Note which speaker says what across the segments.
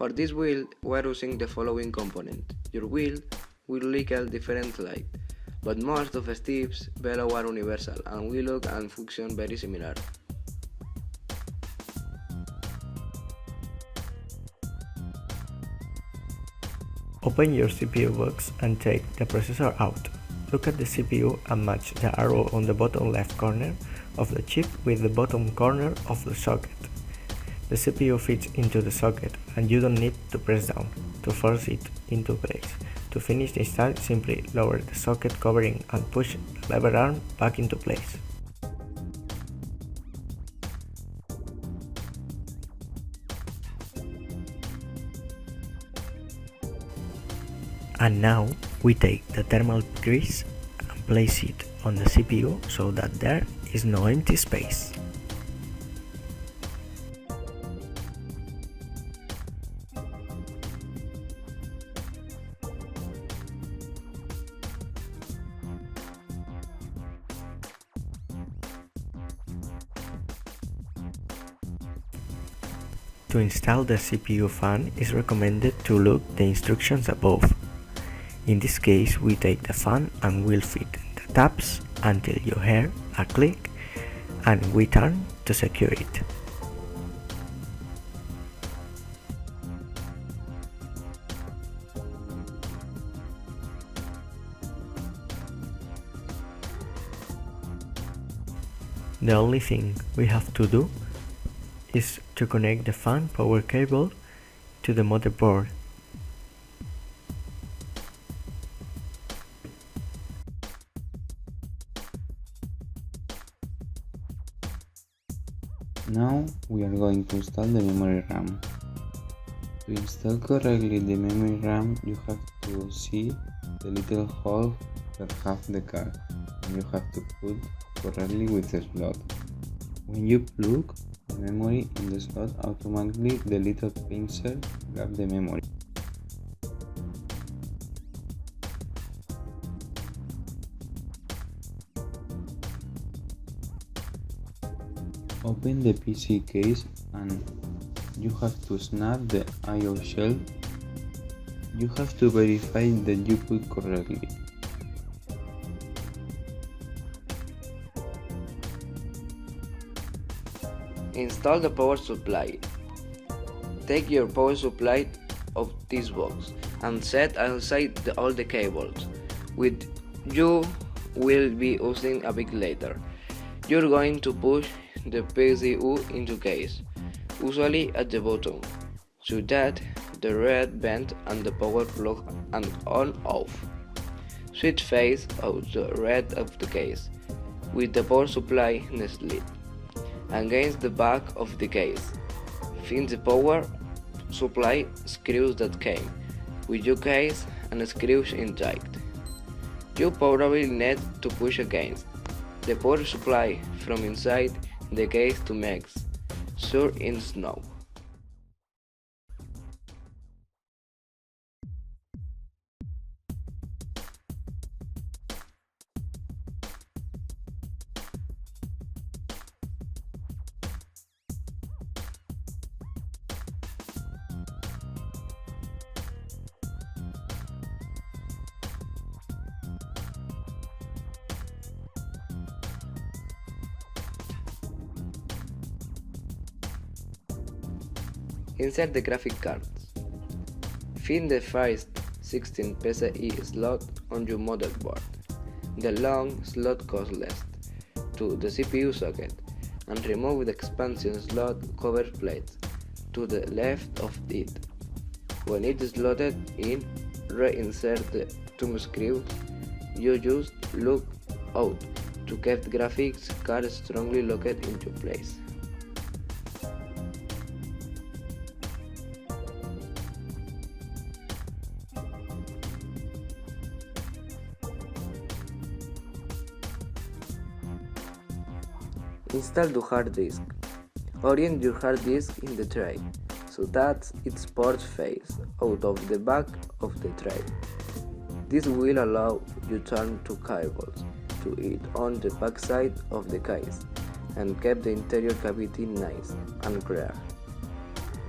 Speaker 1: For this build, we are using the following component. Your build will look a different light, but most of the steps below are universal and will look and function very similar.
Speaker 2: Open your CPU box and take the processor out. Look at the CPU and match the arrow on the bottom left corner of the chip with the bottom corner of the socket. The CPU fits into the socket and you don't need to press down to force it into place. To finish the install, simply lower the socket covering and push the lever arm back into place. And now we take the thermal grease and place it on the CPU so that there is no empty space. To install the CPU fan, it's recommended to look the instructions above. In this case, we take the fan and we'll fit the tabs until you hear a click and we turn to secure it. The only thing we have to do is to connect the fan power cable to the motherboard.
Speaker 3: Now we are going to install the memory RAM. To install correctly the memory RAM, you have to see the little hole that have the card, and you have to put correctly with the slot. When you plug the memory in the slot, automatically the little pincer grab the memory. Open the PC case and you have to snap the I/O shelf. You have to verify that you put correctly.
Speaker 1: Install the power supply. Take your power supply of this box and set aside all the cables, which you will be using a bit later. You're going to push the PCU into case, usually at the bottom, so that the red vent and the power plug and on/off. Switch face out the red of the case, with the power supply in the slit, against the back of the case. Find the power supply screws that came with your case and screws in tight. You probably need to push against the power supply from inside the case to make sure it's no. Insert the graphic cards. Find the first 16 PCI slot on your motherboard. The long slot goes left to the CPU socket and remove the expansion slot cover plate to the left of it. When it is slotted in, reinsert the thumb screws. You just look out to keep the graphics card strongly locked into place. Install the hard disk. Orient your hard disk in the tray so that its ports face out of the back of the tray. This will allow you to turn two cables to it on the back side of the case and keep the interior cavity nice and clear.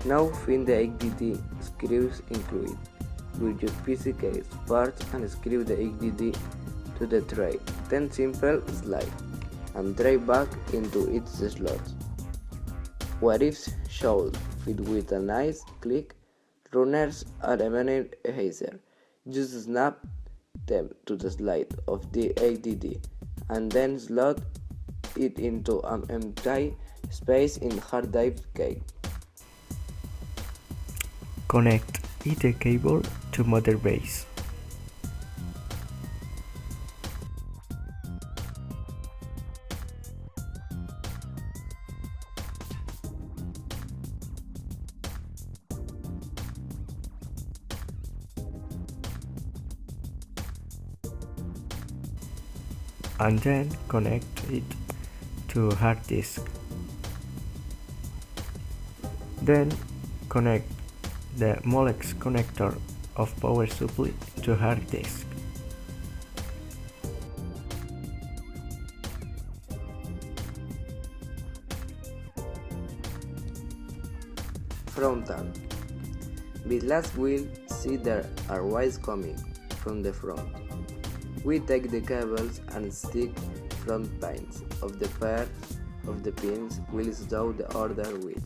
Speaker 1: Now find the HDD screws included with your PC case parts and screw the HDD to the tray. Then simple slide and tray back into its slot. What if should fit with a nice click? Runners are eliminate hazer. Just snap them to the slide of the HDD and then slot it into an empty space in hard drive case.
Speaker 2: Connect Ether cable to mother base. And then connect it to hard disk. Then connect the Molex connector of power supply to hard disk.
Speaker 1: Frontal. With last we'll see there are wires coming from the front. We take the cables and stick front pins of the pair of the pins will show the order which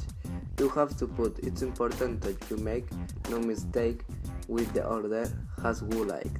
Speaker 1: you have to put. It's important that you make no mistake with the order as we like.